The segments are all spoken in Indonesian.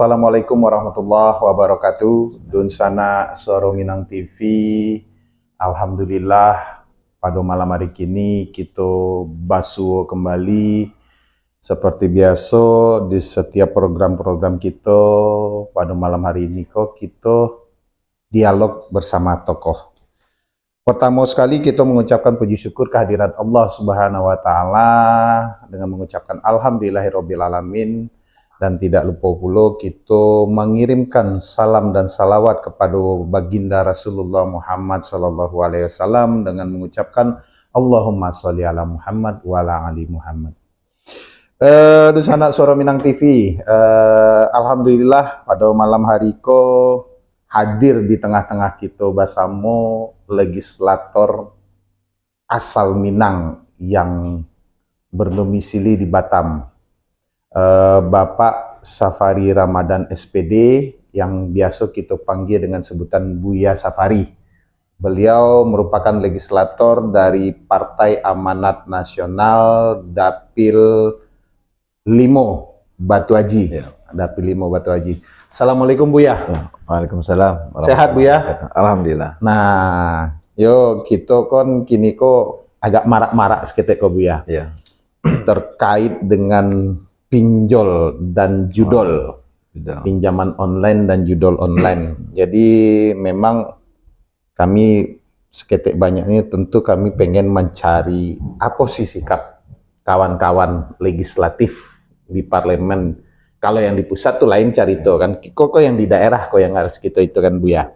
Assalamualaikum warahmatullahi wabarakatuh. Dun sana Suara Minang TV. Alhamdulillah pada malam hari kini kita basuh kembali seperti biasa di setiap program-program kita. Pada malam hari ini kok kita dialog bersama tokoh. Pertama sekali kita mengucapkan puji syukur kehadirat Allah Subhanahu wa taala dengan mengucapkan alhamdulillahirabbil alamin. Dan tidak lupa pula kita mengirimkan salam dan salawat kepada baginda Rasulullah Muhammad SAW dengan mengucapkan Allahumma sholli ala Muhammad wa ala ali Muhammad. Di sana Suara Minang TV, alhamdulillah pada malam hari ko hadir di tengah-tengah kita bersama legislator asal Minang yang berdomisili di Batam. Bapak Safari Ramadan SPD yang biasa kita panggil dengan sebutan Buya Safari. Beliau merupakan legislator dari Partai Amanat Nasional Dapil 5 Batu Haji. Ya. Dapil 5 Batu Haji. Assalamualaikum Buya. Ya. Waalaikumsalam. Sehat Buya? Alhamdulillah. Nah, yo kita kon kini kok agak marak-marak seketek kok Buya. Ya. Terkait dengan pinjol dan judol, pinjaman online dan judol online. Jadi memang kami seketik banyaknya tentu kami pengen mencari apa sih sikap kawan-kawan legislatif di parlemen. Kalau yang di pusat tuh lain cari itu kan, kok yang di daerah kok yang harus kita itu kan Buya.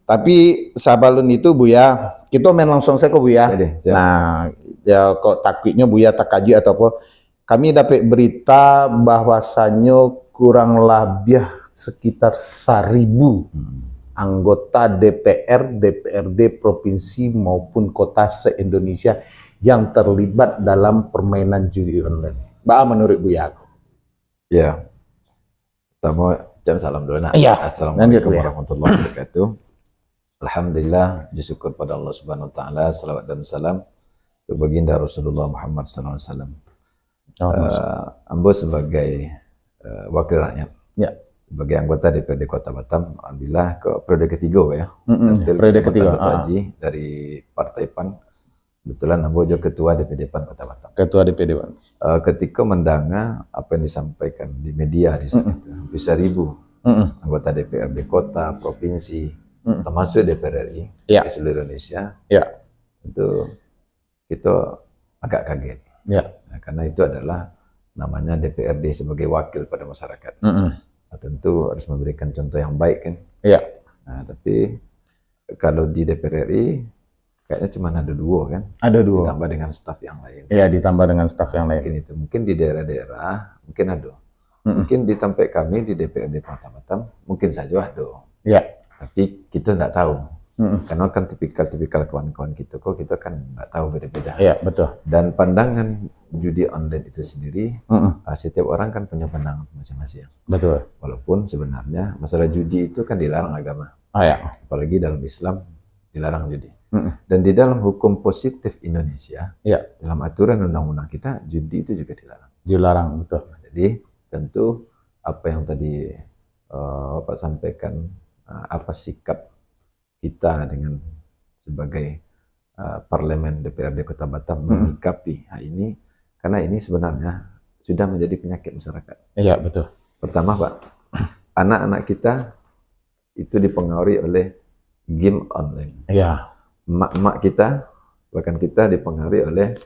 Tapi sabalun itu Buya, kita main langsung saya kok Buya. Nah, ya kok takutnya Buya tak kaji atau apa. Kami dapat berita bahwasannya kurang lebih sekitar 1.000 anggota DPR, DPRD provinsi maupun kota se-Indonesia yang terlibat dalam permainan judi online. Mbak, menurut Buya? Ya, pertama salam dulu. Ya. Assalamualaikum warahmatullahi wabarakatuh. Alhamdulillah, syukur pada Allah Subhanahu Wa Taala, salawat dan salam untuk baginda Rasulullah Muhammad SAW. Ambo sebagai wakil rakyat, ya, sebagai anggota DPRD Kota Batam, alhamdulillah ke periode ketiga ya, periode ketiga Haji dari Partai PAN. Kebetulan Ambo juga ketua DPD PAN Kota Batam. Ketua DPD PAN. Ketika mendengar apa yang disampaikan di media di saat itu, hampir 1.000 anggota DPRD Kota, Provinsi, termasuk DPR RI di seluruh Indonesia, itu kita agak kaget. Ya. Nah, karena itu adalah namanya DPRD sebagai wakil pada masyarakat. Nah, tentu harus memberikan contoh yang baik kan. Ya. Nah, tapi kalau di DPR RI kayaknya cuma ada 2 kan. Ada 2. Ditambah dengan staf yang lain. Iya, ditambah dengan staf yang lain. Mungkin itu. Mungkin di daerah-daerah mungkin ada. Mungkin di tempat kami di DPRD Kota Batam mungkin saja ada. Ya. Tapi kita nggak tahu. Karena kan tipikal kawan-kawan kita kok kita kan nggak tahu beda-beda. Iya, betul. Dan pandangan judi online itu sendiri, setiap orang kan punya pandangan masing-masing. Betul. Walaupun sebenarnya masalah judi itu kan dilarang agama. Ya. Apalagi dalam Islam dilarang judi. Dan di dalam hukum positif Indonesia, dalam aturan undang-undang kita, judi itu juga dilarang. Dilarang, betul. Nah, jadi tentu apa yang tadi Pak sampaikan, apa sikap kita dengan sebagai parlemen DPRD Kota Batam menyikapi hal ini, karena ini sebenarnya sudah menjadi penyakit masyarakat. Iya, betul. Pertama Pak, anak-anak kita itu dipengaruhi oleh game online. Iya. Emak-emak kita, bahkan kita dipengaruhi oleh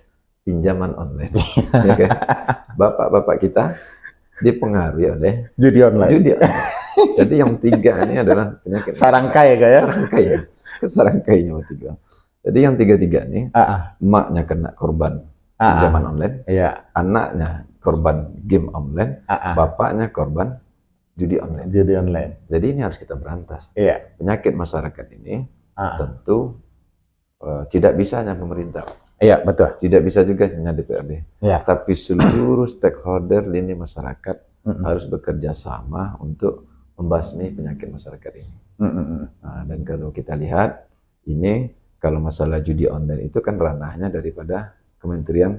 pinjaman online. Ya kan? Bapak-bapak kita dipengaruhi oleh judi online. Jadi yang 3 ini adalah penyakit sarangkai ya? Sarangkai ya. Sarangkainya yang 3. Jadi yang 3 ini, emaknya kena korban pinjaman online, anaknya korban game online, bapaknya korban judi online. Judi online. Jadi ini harus kita berantas. Penyakit masyarakat ini tentu tidak bisa hanya pemerintah. Iya, betul. Tidak bisa juga hanya DPRD. Tapi seluruh stakeholder lini masyarakat harus bekerja sama untuk membasmi penyakit masyarakat ini. Nah, dan kalau kita lihat ini, kalau masalah judi online itu kan ranahnya daripada Kementerian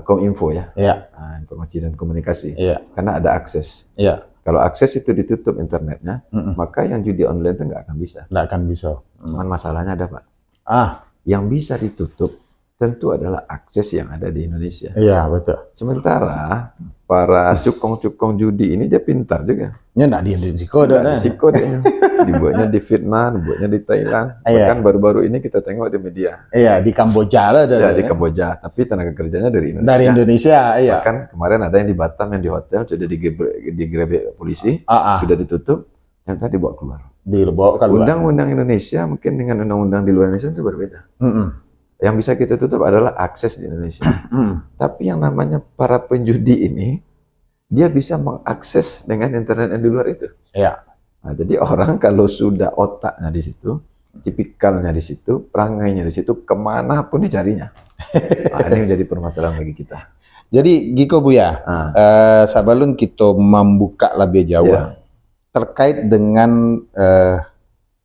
Kominfo ya, Iya, informasi dan komunikasi, iya, karena ada akses. iya. Kalau akses itu ditutup internetnya, Mm-mm. maka yang judi online itu nggak akan bisa. Nggak akan bisa. Cuman masalahnya ada Pak, Ah, yang bisa ditutup tentu adalah akses yang ada di Indonesia. iya betul. Sementara para cukong-cukong judi ini dia pintar juga. Nya nggak di risiko Nggak dah. risiko dia. Dibuatnya di Vietnam, dibuatnya di Thailand. Iya. Bahkan baru-baru ini kita tengok di media. Iya, di Kamboja lah dah. Ya, di Kamboja. Tapi tenaga kerjanya dari Indonesia. Dari Indonesia, iya. Bahkan kemarin ada yang di Batam, yang di hotel, sudah digerebek polisi, Ah, sudah ditutup, ternyata dibawa keluar. dibawa keluar. Undang-undang Indonesia mungkin dengan undang-undang di luar Indonesia itu berbeda. Mm-mm. Yang bisa kita tutup adalah akses di Indonesia. Tapi yang namanya para penjudi ini, dia bisa mengakses dengan internet yang di luar itu. Iya. Nah, jadi orang kalau sudah otaknya di situ, tipikalnya di situ, perangainya di situ, kemanapun dicarinya. Nah, ini menjadi permasalahan bagi kita. Jadi Giko Buya, sabalun kita membuka lebih jauh Ya. terkait dengan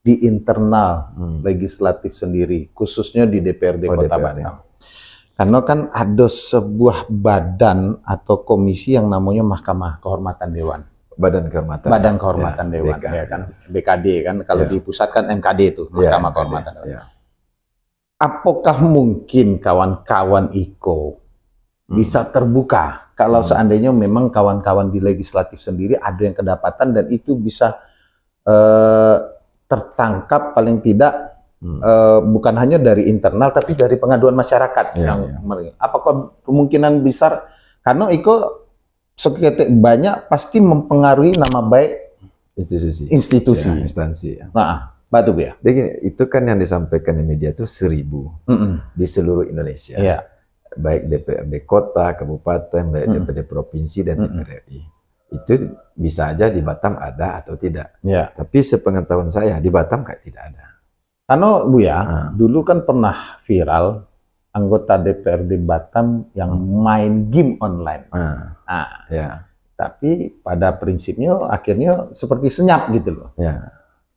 di internal legislatif sendiri, khususnya di DPRD Oh, Kota DPRD. Batam. Karena kan ada sebuah badan atau komisi yang namanya Mahkamah Kehormatan Dewan. Badan Kehormatan. Badan Kehormatan Ya, Dewan, BK, ya kan, BKD kan, kalau Ya. di pusat kan MKD itu, Ya, Mahkamah MKD, Kehormatan Dewan. ya. Apakah mungkin kawan-kawan IKO bisa terbuka kalau seandainya memang kawan-kawan di legislatif sendiri ada yang kedapatan dan itu bisa tertangkap paling tidak bukan hanya dari internal tapi dari pengaduan masyarakat Ya, yang apakah kemungkinan besar karena IKO seketik banyak pasti mempengaruhi nama baik institusi. Ya, instansi. Ya. Nah, batu ya. Jadi gini, itu kan yang disampaikan di media itu 1000 di seluruh Indonesia. Iya. Baik DPRD kota, kabupaten, baik DPRD provinsi dan DPR RI. Itu bisa aja di Batam ada atau tidak. Iya. Tapi sepengetahuan saya di Batam kayak tidak ada. Karena Buya, dulu kan pernah viral anggota DPRD Batam yang main game online. Nah, Ya, tapi pada prinsipnya akhirnya seperti senyap gitu loh. ya.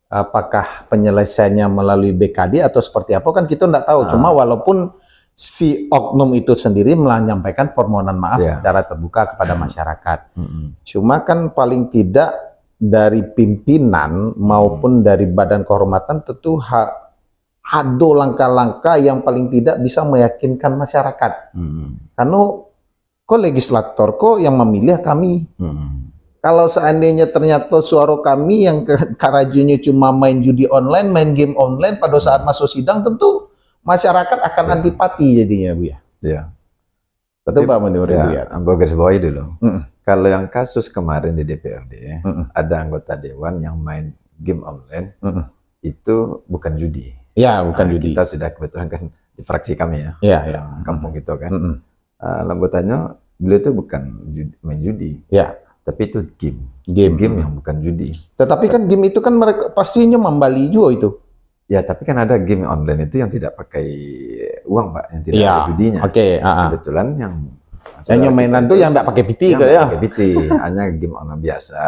Apakah penyelesaiannya melalui BKD atau seperti apa kan kita nggak tahu. Cuma walaupun si oknum itu sendiri menyampaikan permohonan maaf Ya. secara terbuka kepada masyarakat. Cuma kan paling tidak dari pimpinan maupun dari badan kehormatan tentu ada langkah-langkah yang paling tidak bisa meyakinkan masyarakat. Karena kok legislator kok yang memilih kami. Kalau seandainya ternyata suara kami yang karajunya cuma main judi online, main game online pada saat masuk sidang, tentu masyarakat akan antipati jadinya, Bu ya. Ya. Tapi Pak menurut Bu ya. Ambo garis bawahi dulu. Kalau yang kasus kemarin di DPRD, ada anggota dewan yang main game online, itu bukan judi. Ya, bukan judi. Kita sudah kebetulan kan di fraksi kami ya, Ya, yang kampung kita kan. Anggotanya beliau itu bukan main judi. Ya. Tapi itu Game. Game yang bukan judi. Tetapi kan game itu kan mereka pastinya membali juga itu. Ya, tapi kan ada game online itu yang tidak pakai uang, Pak, yang tidak ada judinya. Oke, Kebetulan yang mainan tuh yang enggak pakai PT yang gitu ya. pakai PT, hanya game online biasa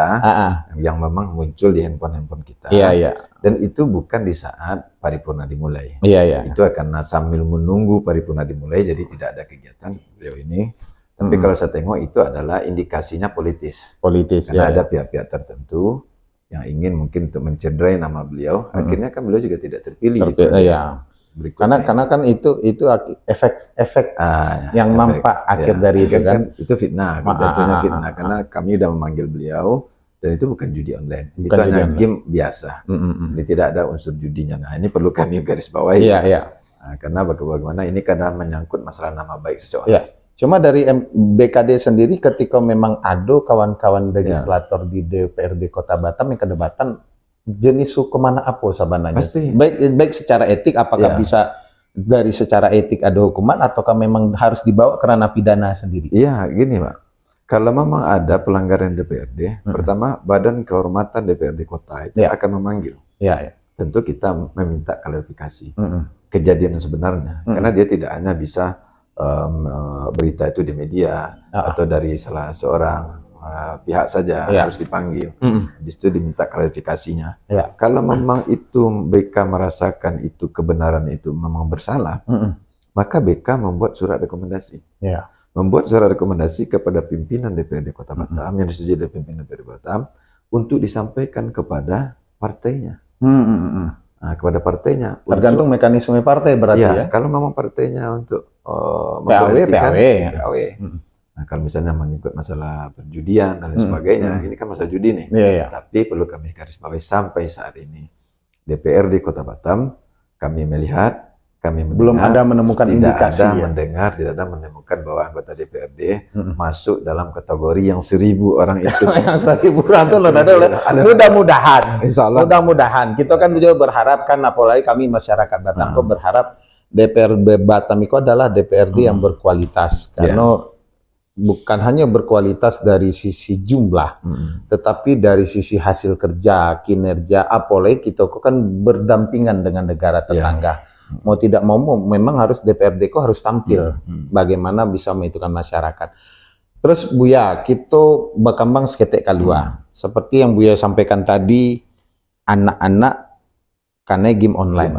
yang memang muncul di handphone kita. Iya, iya. Dan itu bukan di saat paripurna dimulai. Iya, iya. Itu karena sambil menunggu paripurna dimulai, jadi tidak ada kegiatan beliau ini. Tapi kalau saya tengok itu adalah indikasinya politis. Politis, Karena ya. ada pihak-pihak tertentu yang ingin mungkin untuk mencederai nama beliau. Akhirnya kan beliau juga tidak terpilih. Iya. Karena kan itu efek yang nampak akhir dari itu kan. Itu fitnah, jatuhnya fitnah. Karena kami sudah memanggil beliau dan itu bukan judi online. Itu hanya game biasa. Jadi tidak ada unsur judinya. Nah, ini perlu kami garis bawahi. Iya, iya. Nah, karena bagaimana ini karena menyangkut masalah nama baik seseorang. Iya. Cuma dari BKD sendiri ketika memang ada kawan-kawan legislator di DPRD Kota Batam yang kedebatan jenis hukuman apa sebenarnya? Pasti. Baik secara etik apakah bisa dari secara etik ada hukuman ataukah memang harus dibawa ke ranah pidana sendiri? Iya, gini Pak. Kalau memang ada pelanggaran DPRD, pertama Badan Kehormatan DPRD Kota itu akan memanggil. Iya. Tentu kita meminta klarifikasi kejadian sebenarnya, karena dia tidak hanya bisa berita itu di media atau dari salah seorang pihak saja harus dipanggil. Habis itu diminta klarifikasinya. Kalau memang itu BK merasakan itu kebenaran itu memang bersalah, maka BK membuat surat rekomendasi. Ya. Membuat surat rekomendasi kepada pimpinan DPRD Kota Batam yang disetujui oleh pimpinan DPRD Batam untuk disampaikan kepada partainya. Nah, kepada partainya. Tergantung mekanisme partai berarti ya. Kalau memang partainya untuk PAW. Nah, kalau misalnya menyangkut masalah perjudian dan lain sebagainya, ini kan masalah judi nih. Tapi perlu kami garis bawahi sampai saat ini DPRD Kota Batam kami melihat, kami mendengar, belum ada menemukan indikasi. Tidak ada menemukan bahwa anggota DPRD masuk dalam kategori yang 1.000 orang itu. Yang 1.000 orang itu mudah-mudahan. Mudah-mudahan. Kita kan juga berharap kan, apalagi kami masyarakat Batam kok berharap DPRD Batam itu adalah DPRD yang berkualitas. Karena bukan hanya berkualitas dari sisi jumlah, tetapi dari sisi hasil kerja, kinerja, apalagi kita kan berdampingan dengan negara tetangga. Mau tidak mau memang harus DPRD kok harus tampil bagaimana bisa menentukan masyarakat. Terus Buya, kita berkembang seketek kalua. Seperti yang Buya sampaikan tadi, anak-anak karena game online.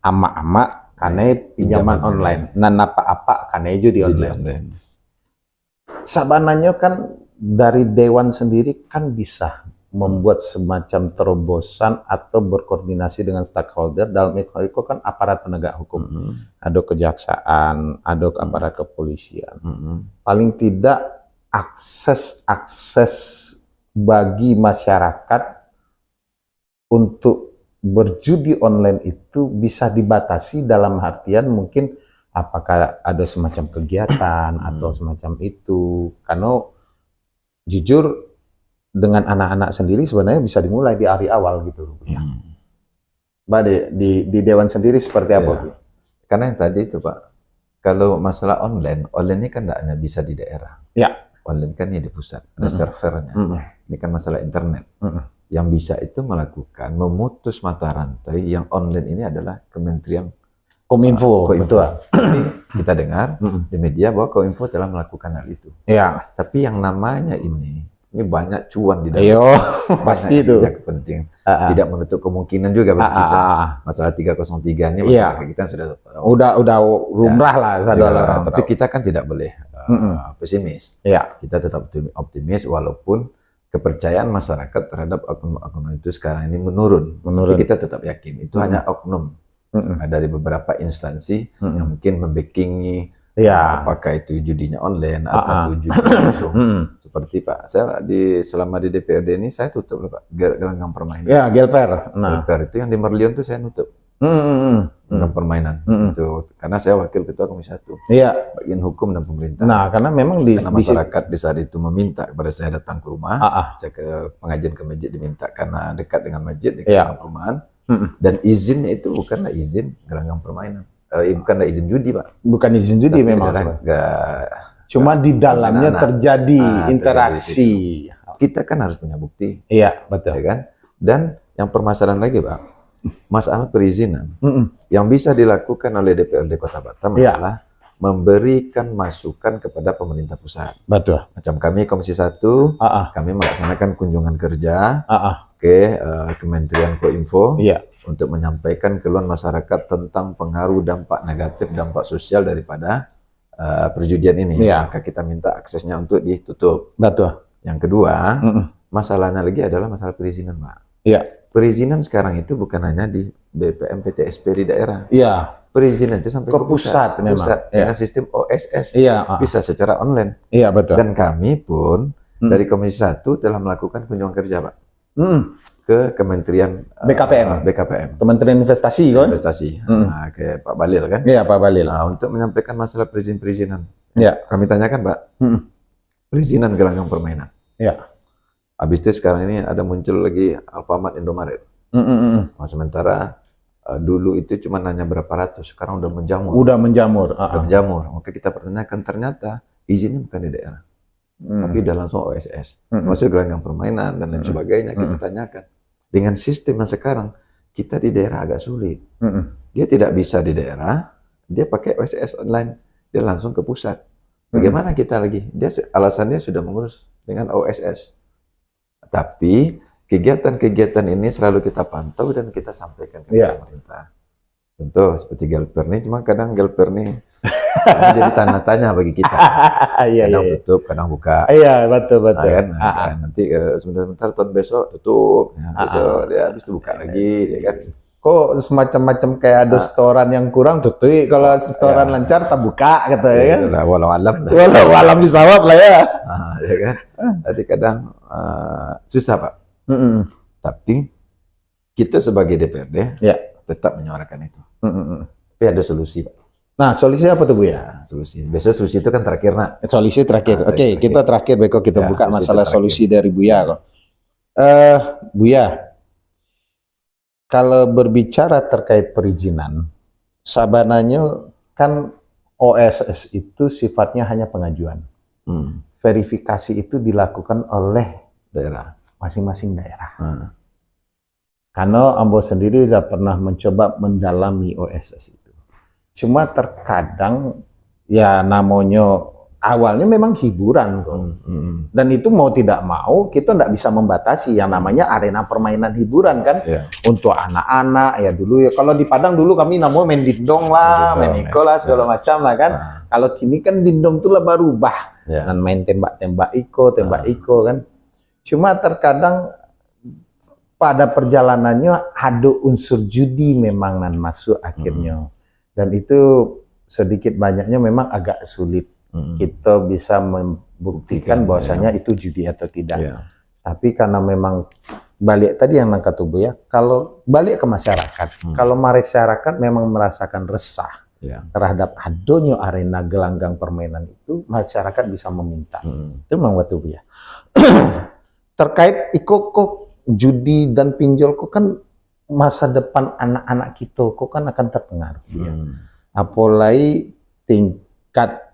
Ama-ama karena pinjaman online. Nan apa-apa karena judi online. Sabananya kan dari Dewan sendiri kan bisa membuat semacam terobosan atau berkoordinasi dengan stakeholder. Dalam itu kan aparat penegak hukum, ada kejaksaan, ada aparat kepolisian. Paling tidak akses bagi masyarakat untuk berjudi online itu bisa dibatasi dalam artian mungkin apakah ada semacam kegiatan atau semacam itu. Karena jujur dengan anak-anak sendiri sebenarnya bisa dimulai di hari awal gitu. Mbak, di Dewan sendiri seperti apa? Karena yang tadi itu Pak, kalau masalah online ini kan tidak hanya bisa di daerah. Online kan ini di pusat, ada servernya. Ini kan masalah internet. Yang bisa itu melakukan, memutus mata rantai yang online ini adalah Kementerian Kominfo. Betul. Kita dengar di media bahwa Kominfo telah melakukan hal itu. Tapi yang namanya ini banyak cuan di dalam. Pasti itu. Penting. Tidak menutup kemungkinan juga bagi kita. Masalah 303 ini masalah kita sudah tahu. Udah lumrah lah. Tapi kita kan tidak boleh pesimis. Kita tetap optimis walaupun kepercayaan masyarakat terhadap oknum itu sekarang ini menurun. Tapi kita tetap yakin itu hanya oknum dari beberapa instansi yang mungkin membackingi. Apakah itu judinya online atau judi langsung. Seperti Pak, saya selama di DPRD ini saya tutup loh Pak, gelanggang permainan. Gelper. Gelper itu yang di Merlion itu saya nutup. Gelanggang permainan. Itu karena saya wakil ketua Komisi 1. Bagian hukum dan pemerintah. Nah, karena memang karena masyarakat di saat itu meminta kepada saya datang ke rumah. Saya ke pengajian ke masjid diminta karena dekat dengan masjid di perumahan. Dan izinnya itu bukanlah izin gelanggang permainan. Bukanlah izin judi Pak. Bukan izin judi memang. Cuma di dalamnya terjadi interaksi. Kita kan harus punya bukti. Betul. Ya kan? Dan yang permasalahan lagi Pak, masalah perizinan yang bisa dilakukan oleh DPRD Kota Batam adalah memberikan masukan kepada pemerintah pusat. Betul. Macam kami Komisi 1, kami melaksanakan kunjungan kerja ke Kementerian Kominfo untuk menyampaikan keluhan masyarakat tentang pengaruh dampak negatif, dampak sosial daripada perjudian ini. Maka kita minta aksesnya untuk ditutup. Betul. Yang kedua, masalahnya lagi adalah masalah perizinan, Pak. Perizinan sekarang itu bukan hanya di BPM PTSP di daerah. Perizinan itu sampai ke pusat dengan sistem OSS. Bisa secara online. Betul. Dan kami pun dari Komisi 1 telah melakukan kunjungan kerja, Pak. Ke Kementerian BKPM. Kementerian Investasi kan? Ke Pak Balil kan? Pak Balil. Untuk menyampaikan masalah perizinan. Kami tanyakan, Pak. Perizinan gelanggang permainan. Habis itu sekarang ini ada muncul lagi Alfamart, Indomaret. Sementara dulu itu cuma nanya berapa ratus, sekarang udah menjamur. Udah menjamur. Maka kita pertanyakan, ternyata izinnya bukan di daerah. Tapi udah langsung OSS. Maksudnya gelanggang permainan dan lain sebagainya. Kita tanyakan. Dengan sistem yang sekarang, kita di daerah agak sulit. Dia tidak bisa di daerah, dia pakai OSS online, dia langsung ke pusat. Bagaimana kita lagi? Dia alasannya sudah mengurus dengan OSS. Tapi kegiatan-kegiatan ini selalu kita pantau dan kita sampaikan ke pemerintah. Contoh seperti Gelper nih, cuma kadang Gelper nih jadi tanda tanya bagi kita. Iya, Kadang iya. tutup, kadang buka. Iya, betul, Nah, betul. kan, nanti sebentar-sebentar tahun besok tutup, nah, besok dia habis itu buka lagi, ya kan. Kok semacam-macam kayak ada setoran yang kurang tutup, kalau setoran Ya. lancar tak buka kata ya kan. Itulah walau alam lah. Walau alam disawab lah ya. Ya kan. Jadi kadang susah Pak. Tapi kita sebagai DPRD Ya. tetap menyuarakan itu. Tapi ada solusi Pak. Nah, solusi apa tuh Bu ya? Ya, solusi. Biasanya solusi itu kan terakhir nak. Solusi terakhir. Oke, kita terakhir Beko kita Ya, buka solusi masalah terakhir. solusi dari Buya kok. Buya, kalau berbicara terkait perizinan, sabananya kan OSS itu sifatnya hanya pengajuan. Verifikasi itu dilakukan oleh Daerah. masing-masing daerah. Karena Ambo sendiri sudah pernah mencoba mendalami OSS itu. Cuma terkadang ya namanya awalnya memang hiburan kok. Dan itu mau tidak mau kita tidak bisa membatasi yang namanya arena permainan hiburan kan. Ya. Untuk anak-anak ya dulu ya. Kalau di Padang dulu kami namanya main dindong lah, main iko lah segala macam lah kan. Kalau kini kan dindong itu lah berubah. Dan main tembak-tembak iko kan. Cuma terkadang pada perjalanannya ada unsur judi memang nan masuk akhirnya. Dan itu sedikit banyaknya memang agak sulit kita bisa membuktikan bahwasanya itu judi atau tidak. Tapi karena memang balik tadi yang nangka tubuh ya, kalau balik ke masyarakat, kalau masyarakat memang merasakan resah terhadap adanya arena gelanggang permainan itu, masyarakat bisa meminta. Itu memang waktu ya. Terkait kok judi dan pinjol kok kan masa depan anak-anak kita kok kan akan terpengaruh. Apalagi tingkat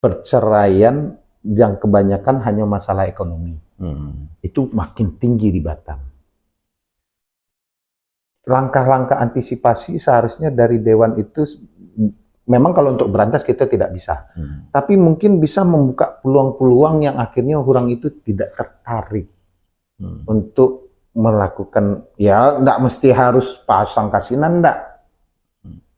perceraian yang kebanyakan hanya masalah ekonomi. Itu makin tinggi di Batam. Langkah-langkah antisipasi seharusnya dari Dewan itu memang kalau untuk berantas kita tidak bisa. Tapi mungkin bisa membuka peluang-peluang yang akhirnya orang itu tidak tertarik untuk melakukan, ya enggak mesti harus pasang kasinan, enggak.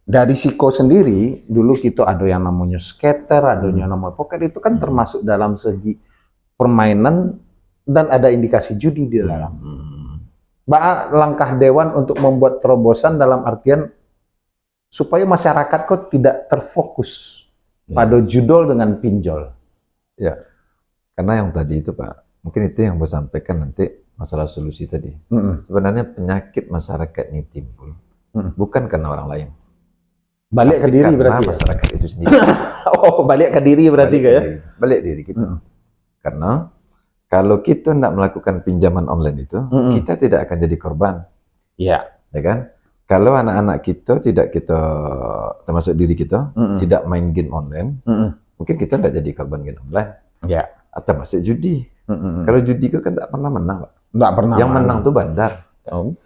Dari Siko sendiri, dulu kita ada yang namanya skater, ada yang namanya poker, itu kan termasuk dalam segi permainan dan ada indikasi judi di dalam. Langkah Dewan untuk membuat terobosan dalam artian supaya masyarakat kok tidak terfokus pada judol dengan pinjol. Ya, karena yang tadi itu Pak, mungkin itu yang mau sampaikan nanti masalah solusi tadi. Sebenarnya penyakit masyarakat ini timbul bukan karena orang lain. Balik ke diri berarti ya? Masyarakat itu sendiri. Oh, balik ke diri berarti ya? Balik diri kita. Karena kalau kita tidak melakukan pinjaman online itu, kita tidak akan jadi korban. Iya. Ya kan? Kalau anak-anak kita tidak kita, termasuk diri kita, tidak main game online, mungkin kita tidak jadi korban game online. Iya. Atau masuk judi. Kalau judi itu kan tidak pernah menang, Pak. Nggak pernah. Yang menang tuh bandar.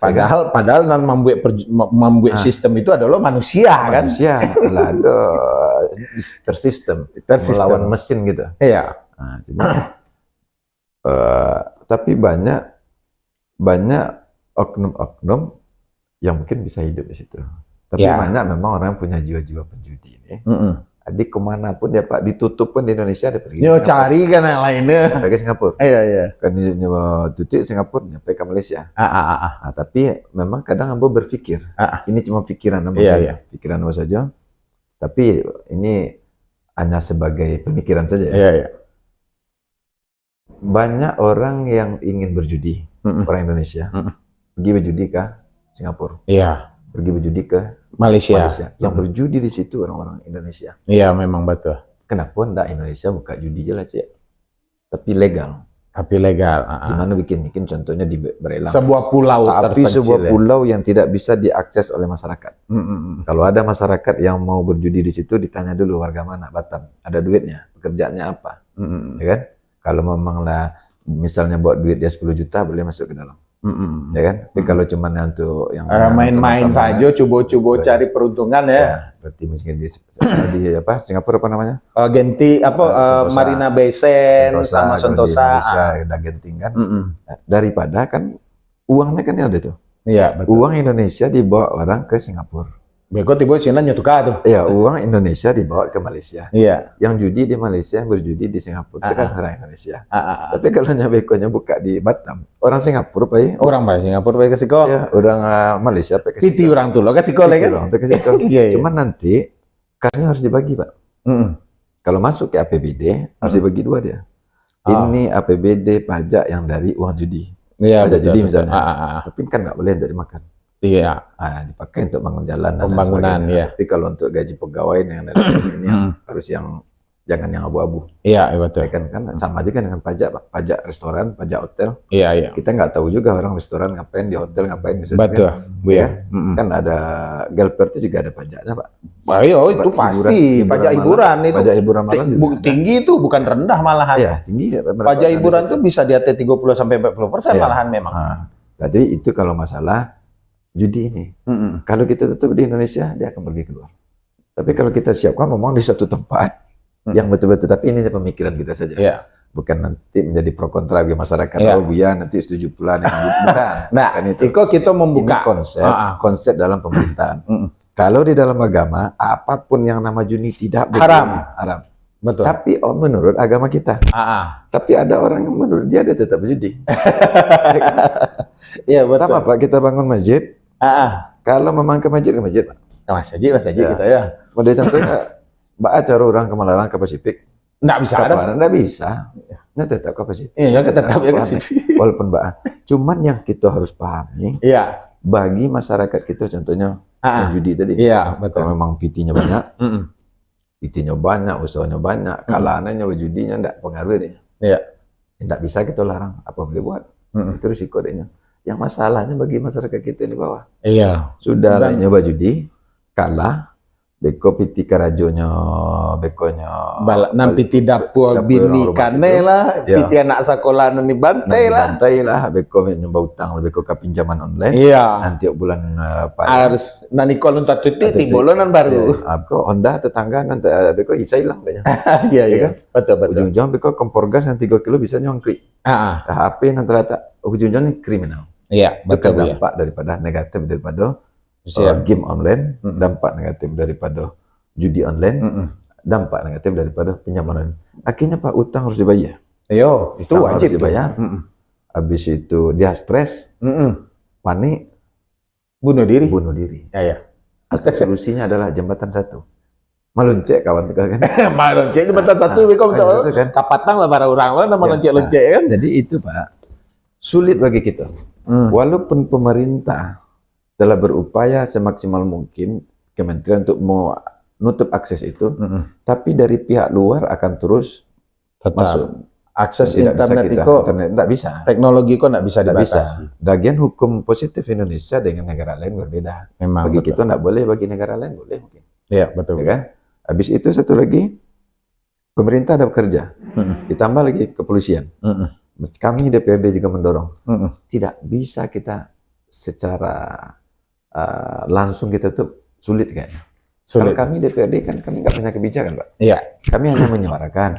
Padahal nan membuat sistem itu adalah manusia kan? Manusia lah ada tersistem melawan mesin gitu. Iya. Nah, cuma tapi banyak oknum-oknum yang mungkin bisa hidup di situ. Tapi banyak memang orang yang punya jiwa-jiwa penjudi ini. Adik kemana pun ya Pak, ditutup pun di Indonesia ada pergi. Yo cari kan yang lainnya. Pergi Singapura. Iya. Kan nyoba tutup Singapura, nyampe ke Malaysia. Nah, tapi memang kadang Ambo berpikir, ini cuma pikiran Ambo saja. Pikiran Ambo saja. Tapi ini hanya sebagai pemikiran saja ya. Iya. Banyak orang yang ingin berjudi, orang Indonesia, pergi berjudi ke Singapura. Iya. Pergi berjudi ke Malaysia. Yang berjudi di situ orang-orang Indonesia. Iya, memang betul. Kenapa enggak Indonesia buka judi aja lah, Cik? Tapi legal. Gimana bikin contohnya di Berelang. Sebuah pulau tapi sebuah pulau yang tidak bisa diakses oleh masyarakat. Kalau ada masyarakat yang mau berjudi di situ, ditanya dulu warga mana Batam, ada duitnya, pekerjaannya apa, ya kan? Kalau memanglah misalnya buat duit dia 10 juta boleh masuk ke dalam. Ya kan? Tapi kalau cuma untuk yang main-main saja, coba-coba cari peruntungan ya. Berarti mungkin di Singapura apa namanya? Genting Marina Bay Sands sama Sentosa. Udah Genting kan. Daripada kan uangnya kan ada tuh. Iya, betul. Uang Indonesia dibawa orang ke Singapura. Bego tiba sini nyetuka tuh. Iya, uang Indonesia dibawa ke Malaysia. Iya. Yang judi di Malaysia, yang berjudi di Singapura, itu kan orang Indonesia. Tapi kalau bekonya buka di Batam, orang Singapura Pak. Orang Pak Singapura Pak ke Siko. Ya, orang Malaysia Pak ke Siko. Piti orang tuh lo ke Siko lagi kan. Orang tuh ke Siko. Iya. Cuman nanti kasnya harus dibagi, Pak. Kalau masuk ke APBD harus dibagi dua dia. Ini APBD pajak yang dari uang judi. Iya, pajak judi betul. misalnya. Tapi kan nggak boleh dari makan. Iya. Dipakai untuk bangun jalan dan pembangunan, ya. Tapi kalau untuk gaji pegawai yang dari ini harus yang jangan yang abu-abu. Iya, betul. Kan sama juga dengan pajak, Pak. Pajak restoran, pajak hotel. Iya, iya. Kita nggak tahu juga orang restoran ngapain, di hotel ngapain. Betul, kan? ya. Kan ada Gelper itu juga ada pajaknya, Pak. Ayo, itu pasti pajak hiburan itu. Pajak hiburan malam juga tinggi itu, bukan rendah malahan. Iya, tinggi. Pajak hiburan itu bisa di atas 30-40% malahan memang. Jadi itu kalau masalah judi ini. Kalau kita tutup di Indonesia, dia akan pergi keluar. Tapi kalau kita siapkan memang di satu tempat yang betul-betul, tapi ini pemikiran kita saja. Yeah. Bukan nanti menjadi pro kontra bagi masyarakat. Yeah. Oh ya nanti setuju pula. Bukan. Nah, kan itu. kita membuka ini konsep dalam pemerintahan. Kalau di dalam agama, apapun yang nama judi tidak boleh. Haram. Betul. Tapi menurut agama kita. Tapi ada orang yang menurut dia tetap judi. Iya, betul. Sama Pak, kita bangun masjid. Kalau memang ke masjid, Pak. Masjid kita ya. Model contohnya, Mbak acara orang ke Malarang ke Pasifik. Nggak bisa ada. Nggak bisa. Nah, tetap ke Pasifik. Iya, tetap ya ke Pasifik. Walaupun Mbak. Cuman yang kita harus pahami, bagi masyarakat kita contohnya yang judi tadi. Iya, betul. Kalau memang PT-nya banyak, PT-nya banyak, usahanya banyak, kalahannya judinya nggak pengaruh deh. Iya. Nggak bisa kita larang, apa boleh buat. Itu risiko dehnya. Yang masalahnya bagi masyarakat kita di bawah. Iya. Sudah nyoba judi, kalah, beko piti karajonya, bekonya. Nampi tidak puas bini kane lah, piti anak sekolah nani bantai lah. Bantai lah, beko nyoba utang, beko ke pinjaman online. Iya. Nanti bulan harus nani kolon tatu titik bolonan baru. Aku Honda tetangga nanti beko isai lah banyak. Iya. Betul. Ujung-ujung beko kompor gas yang 3 kilo bisa nyongkri. HP nanti rata ujung-ujungnya kriminal. Iya, betul. Dampak daripada negatif daripada game online, dampak negatif daripada judi online, dampak negatif daripada pinjaman online. Akhirnya Pak, utang harus dibayar. Yo, itu wajib harus dibayar. Habis itu dia stres, panik, bunuh diri. Ya. Solusinya adalah jembatan satu. Maluncek kawan tuh kan. Maluncek jembatan satu, kan. Kapatang lah para orang lah nama loncek kan. Jadi itu Pak, sulit bagi kita. Walaupun pemerintah telah berupaya semaksimal mungkin kementerian untuk menutup akses itu, tapi dari pihak luar akan terus masuk. Akses internet itu tidak bisa. Teknologi kok tidak bisa dibatasi. Bagian hukum positif Indonesia dengan negara lain berbeda. Memang bagi kita tidak boleh, bagi negara lain boleh mungkin. Iya, betul. Ya kan? Habis itu satu lagi, pemerintah ada bekerja, ditambah lagi kepolisian. Kami DPRD juga mendorong. Tidak bisa kita secara langsung kita tuh sulit kayaknya. Kalau kami DPRD kan kami nggak punya kebijakan, Pak. Iya. Kami hanya menyuarakan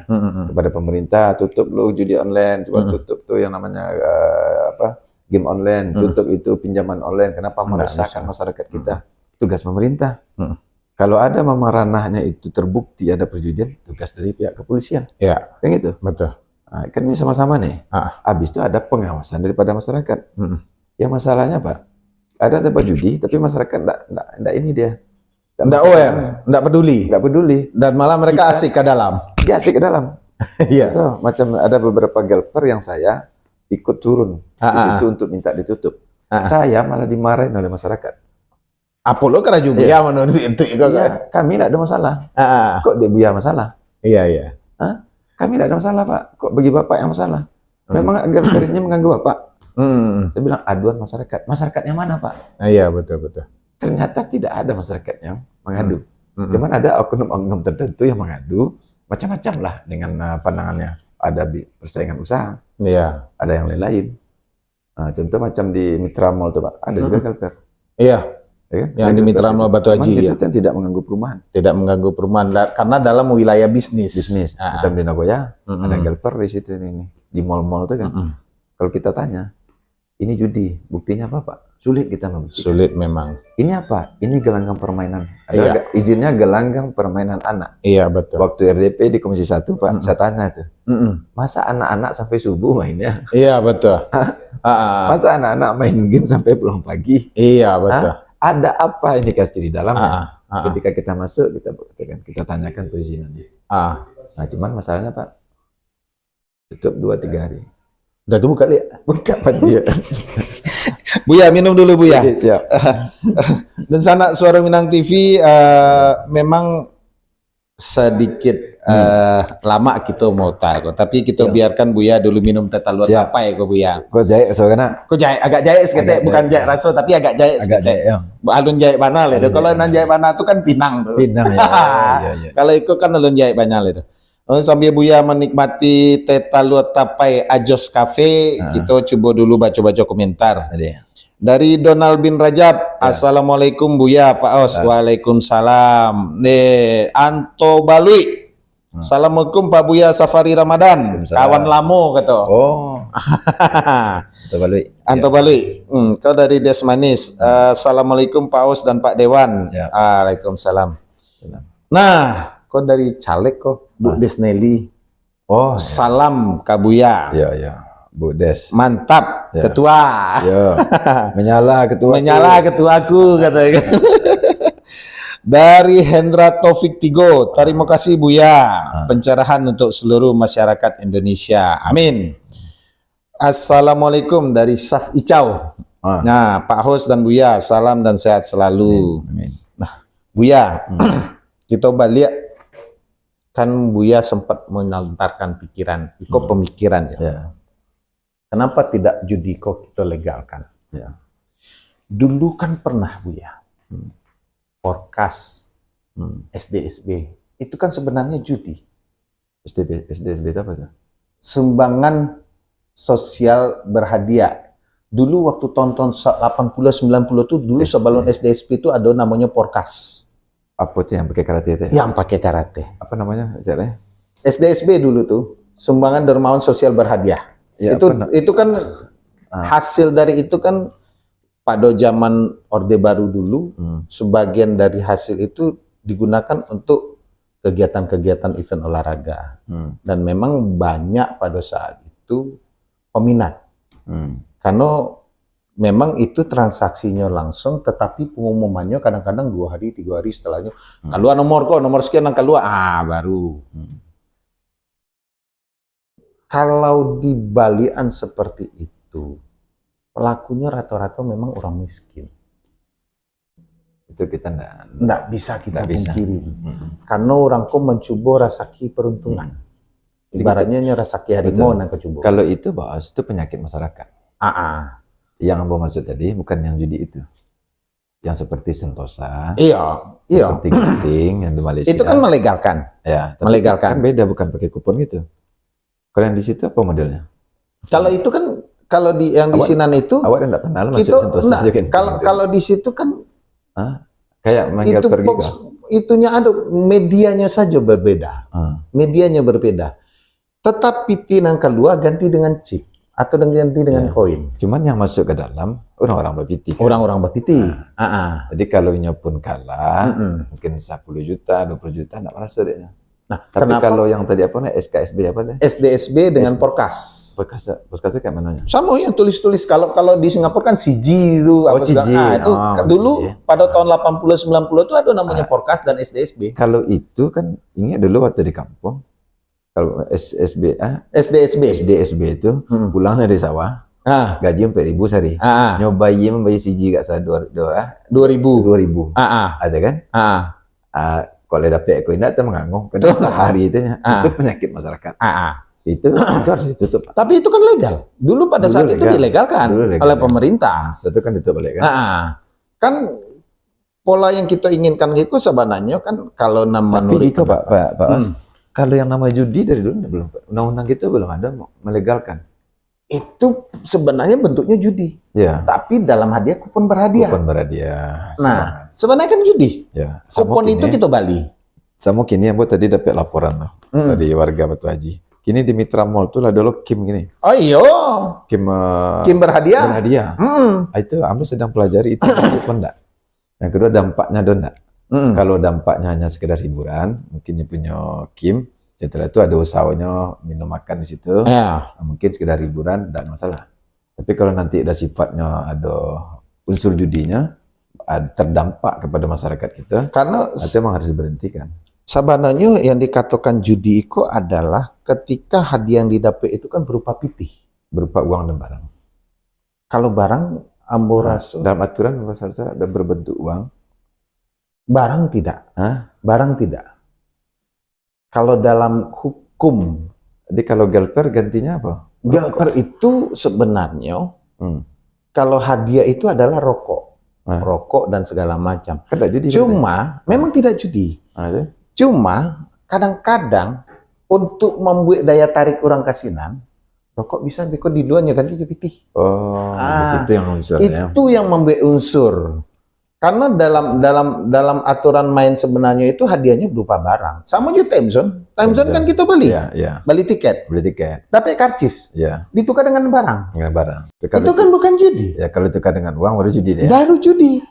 kepada pemerintah, tutup lo judi online, coba tutup tuh yang namanya game online, tutup itu pinjaman online. Kenapa meresahkan masyarakat kita? Tugas pemerintah. Kalau ada memang ranahnya itu terbukti ada perjudian, tugas dari pihak kepolisian. Iya. Kan gitu. Betul. Nah, kan ini sama-sama nih. Habis itu ada pengawasan daripada masyarakat. Yang masalahnya Pak, ada tempat judi, tapi masyarakat enggak ini dia. Enggak aware, enggak peduli. Dan malah mereka asik ke dalam. Iya, asik ke dalam. Iya. Macam ada beberapa gelper yang saya ikut turun di situ untuk minta ditutup. Saya malah dimarahin oleh masyarakat. Apa lo karena juga ya menurut itu kan? Kami tidak ada masalah. Kok dia punya masalah? Iya. Kami tidak ada masalah, Pak. Kok bagi Bapak yang masalah? Memang gelper ini mengganggu Bapak. Saya bilang aduan masyarakat. Masyarakatnya mana, Pak? Iya, betul. Ternyata tidak ada masyarakat yang mengadu. Cuman ada oknum-oknum tertentu yang mengadu, macam-macam lah dengan pandangannya. Ada persaingan usaha, ada yang lain-lain. Contoh macam di Mitra Mall tuh Pak, ada juga gelper. Iya. Ya kan? Yang di Mitra Mall Batu Haji. Itu kan tidak mengganggu perumahan. Tidak mengganggu perumahan, karena dalam wilayah bisnis. Macam di Nagoya, ada gelper di situ ini. Di mall-mall itu kan. Kalau kita tanya, ini judi, buktinya apa Pak? sulit kita membuktikan. Sulit memang. Ini apa? Ini gelanggang permainan. Iya. Izinnya gelanggang permainan anak. Iya betul. Waktu RDP di Komisi 1 Pak, saya tanya tuh, masa anak-anak sampai subuh mainnya? Iya betul. Masa anak-anak main game sampai pulang pagi? Iya betul. Ada apa indikasi di dalamnya? Ah. Ketika kita masuk, kita buktikan, kita tanyakan perizinannya. Nah, cuman masalahnya Pak, tutup 2-3 hari. Udah tuh buka lihat. Buka Pak dia. Buya minum dulu Buya. Oke, siap. Dan sana Suara Minang TV memang sedikit lama kita mau tahu, tapi kita biarkan Buya dulu minum teh taluan Siap. apa ya kok Buya. Kok jahit soalnya? Kok jahit agak jahit seketek, bukan jahit raso tapi agak jahit Agak jahit ya. Alun jahit banal itu. Kalau nan jahit banal itu kan Pinang tuh. Pinang ya. Iya. Kalau ikut kan alun jahit banal itu. Sambil Buya menikmati teh taluan tapai Ajos Cafe, kita coba dulu baca-baca komentar. Tadi. Dari Donald bin Rajab, Assalamualaikum Buya, Pak Os. Waalaikumsalam. Anto Balui. Assalamualaikum Pak Buya Safari Ramadan. Kawan lamo kata. Oh. Anto Balui. Anto Balui. Kau dari Des Manis. Assalamualaikum Pak Os dan Pak Dewan. Waalaikumsalam. Nah, kau dari caleg kok, Bu Desneli. Oh. Salam Kak Buya. Iya. Bu Des. Mantap, ketua. Ya. Menyala ketua. Menyala ketuaku katanya. Dari Hendra Taufik Tigo, terima kasih Buya. Pencerahan untuk seluruh masyarakat Indonesia. Amin. Assalamualaikum dari Saf Icau. Nah, Pak Hos dan Buya, salam dan sehat selalu. Amin. Nah, Buya, kita balik kan Buya sempat melontarkan pikiran, pemikiran ya. Kenapa tidak judi kok kita legalkan? Ya. Dulu kan pernah Buya, Porkas, SDSB, itu kan sebenarnya judi. SDSB itu apa tuh? Sumbangan sosial berhadiah. Dulu waktu tahun-tahun 80-90 tuh dulu sebelum SDSB itu ada namanya Porkas. Apa tuh yang pakai karate itu? Yang pakai karate. Apa namanya? Caranya? SDSB dulu tuh, sumbangan dermawan sosial berhadiah. Ya, itu kan hasil dari itu kan pada zaman Orde Baru dulu, sebagian dari hasil itu digunakan untuk kegiatan-kegiatan event olahraga. Dan memang banyak pada saat itu peminat. Karena memang itu transaksinya langsung, tetapi pengumumannya kadang-kadang 2 hari, 3 hari setelahnya. Keluar nomor sekian yang keluar, baru. Kalau di balian seperti itu, pelakunya rata-rata memang orang miskin. Itu kita enggak bisa kita pungkiri. Karena orang kok mencoba rasaki peruntungan. Ibaratnya rasaki harimau yang kecoba. Kalau itu Bos, itu penyakit masyarakat. Yang Ambo maksud tadi bukan yang judi itu. Yang seperti Sentosa. Iya. Seperti Genting yang di Malaysia. Itu kan melegalkan. Ya, melegalkan. Kan beda, bukan pakai kupon gitu. Kalau yang di situ apa modelnya? Kalau itu kan, kalau di yang di Sinan itu, awak enggak kenal masuk Sentosa juga. Kalau di situ kan, kayak manggil itu pergi box, itunya ada, medianya saja berbeda. Medianya berbeda. Tetapi tinang keluar ganti dengan chip atau ganti dengan koin. Cuman yang masuk ke dalam orang-orang bapiti. Kan? Orang-orang bapiti. Jadi kalau pun kalah, mungkin 10 juta, 20 juta enggak merasa dia. Nah, tapi kenapa? kalau yang tadi apa nih SKSB apa deh? SDSB dengan Porkas. Porkas kayak mananya? Sama yang tulis-tulis. Kalau di Singapura kan CG itu apa CG. itu dulu CG. Pada tahun 80-90 itu ada namanya Porkas dan SDSB. Kalau itu kan ingat dulu waktu di kampung, kalau SDSB itu pulangnya dari sawah, gaji 4.000 sehari. Nyobain membayar CG gak sah 2.000. Ada kan? Kalau dapat koin itu mengangguk kan sehari itu penyakit masyarakat. Itu harus ditutup. Tapi itu kan legal. Dulu pada saat itu dilegalkan oleh pemerintah. Itu kan ditutup balik kan. Kan pola yang kita inginkan itu sebenarnya kan kalau nama tapi itu Pak kalau yang nama judi dari dulu belum, undang-undang kita belum ada melegalkan. Itu sebenarnya bentuknya judi. Ya. Tapi dalam hadiah kupon berhadiah. Kupon berhadiah. Nah, sebenarnya kan judi. Ya. Kupon itu kita bali. Sama kini yang buat tadi dapat laporan loh dari warga Batu Haji. Kini di Mitra Mall tuh ada lo Kim gini. Oh iya, Kim berhadiah. berhadiah. Itu Ambo sedang pelajari itu apa enggak. Yang kedua dampaknya ada enggak. Kalau dampaknya hanya sekedar hiburan, mungkin dia punya Kim. Setelah itu ada usahanya minum makan di situ. Ya. Mungkin sekedar hiburan, tidak masalah. Tapi kalau nanti ada sifatnya, ada unsur judinya, terdampak kepada masyarakat kita, Karena itu memang harus diberhentikan. sebenarnya yang dikatakan judi itu adalah ketika hadiah yang didapat itu kan berupa pitih. Berupa uang dan barang. Kalau barang, ambo rasa Dalam aturan masyarakat ada berbentuk uang. barang tidak. Hah? Barang tidak. Kalau dalam hukum, Jadi kalau gelper gantinya apa? gelper itu sebenarnya kalau hadiah itu adalah rokok. Rokok dan segala macam. Kan tidak judi. Cuma, memang tidak judi. Itu? Cuma, kadang-kadang untuk membuat daya tarik orang kasinan, rokok bisa biko di duanya ganti jadi pitih. Oh, di situ yang unsurnya. Itu yang membuat unsur. Karena dalam aturan main sebenarnya itu hadiahnya berupa barang. Sama juga time zone. Time zone kan kita beli. Iya. Beli tiket. Beli tiket. Dapat karcis. Iya. Ditukar dengan barang. Dengan barang. Itu kan bukan judi. Ya kalau ditukar dengan uang baru judi dia. Baru judi.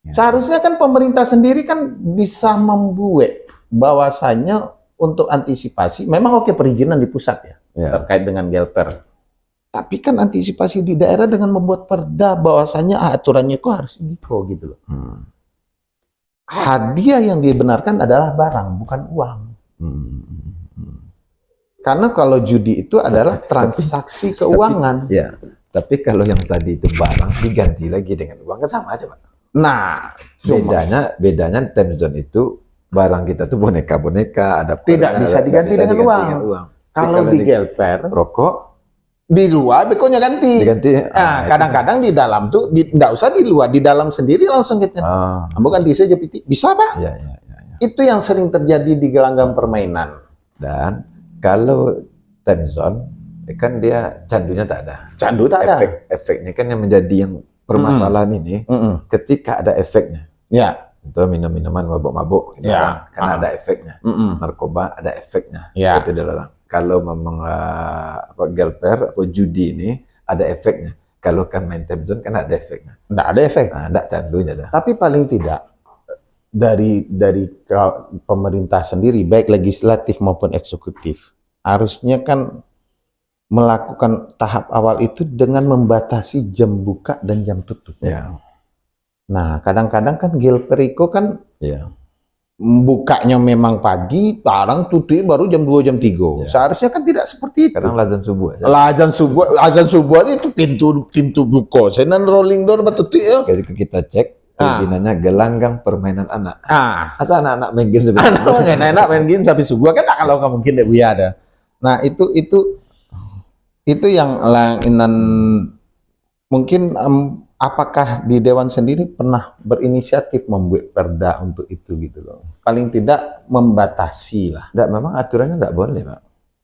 Ya. Seharusnya kan pemerintah sendiri kan bisa membuat bahwasannya untuk antisipasi. Memang oke perizinan di pusat ya. Terkait dengan gelper. Tapi kan antisipasi di daerah dengan membuat perda bahwasannya aturannya kok harus gitu loh. Hadiah yang dibenarkan adalah barang, bukan uang. Karena kalau judi itu adalah transaksi keuangan. Ya, tapi kalau yang tadi itu barang diganti lagi dengan uang kan sama aja, Pak. Nah, bedanya time zone itu barang kita tuh boneka-boneka, ada tidak bisa diganti dengan uang. Kalau di gelper, rokok di luar bekonya ganti. Nah, kadang-kadang di dalam tuh enggak usah di luar, di dalam sendiri langsung gitu. Ambo ganti saja piti. Bisa, Pak? Ya. Itu yang sering terjadi di gelanggang permainan. Dan kalau time zone kan dia candunya tak ada. Candu tak ada. Efeknya kan yang menjadi yang permasalahan ini ketika ada efeknya. Ya. Itu minum-minuman mabuk-mabuk karena ada efeknya. Narkoba ada efeknya. Itu dalam. Kalau memang gelper atau judi ini ada efeknya. Kalau kan main time zone kan ada efeknya. Nggak ada efek. Ada candunya dah. Tapi paling tidak dari pemerintah sendiri, baik legislatif maupun eksekutif, harusnya kan melakukan tahap awal itu dengan membatasi jam buka dan jam tutup. Ya. Nah, kadang-kadang kan gelperiko kan bukanya memang pagi, tarang tutup baru jam 2 jam 3. Seharusnya kan tidak seperti itu. Kadang azan subuh. Azan subuh itu pintu buka. Senan rolling door betul ya. Jadi kita cek perizinannya gelanggang permainan anak. Masa anak-anak main game sampai subuh? Anak main game sampai subuh kan kalau nggak mungkin deh ada. Nah, itu yang mungkin apakah di Dewan sendiri pernah berinisiatif membuat perda untuk itu gitu loh? Paling tidak membatasi lah. Enggak, memang aturannya enggak boleh, Pak.